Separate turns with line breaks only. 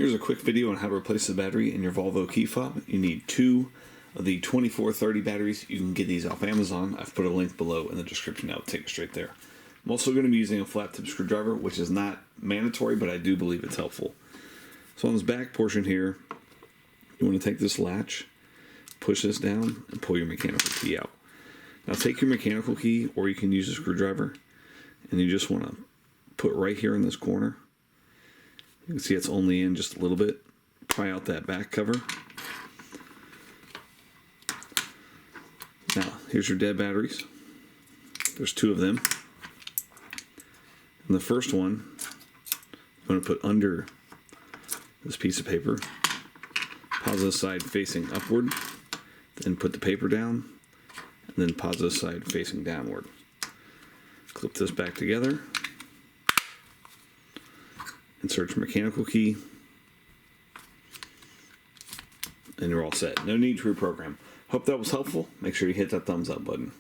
Here's a quick video on how to replace the battery in your Volvo key fob. You need two of the 2430 batteries. You can get these off Amazon. I've put a link below in the description. I'll take it straight there. I'm also going to be using a flat tip screwdriver, which is not mandatory, but I do believe it's helpful. So on this back portion here, you want to take this latch, push this down, and pull your mechanical key out. Now take your mechanical key, or you can use a screwdriver, and you just want to put right here in this corner. You can see it's only in just a little bit. Pry out that back cover. Now, here's your dead batteries. There's two of them. And the first one, I'm going to put under this piece of paper. Positive side facing upward. Then put the paper down. And then positive side facing downward. Clip this back together. Insert your mechanical key, and you're all set. No need to reprogram. Hope that was helpful. Make sure you hit that thumbs up button.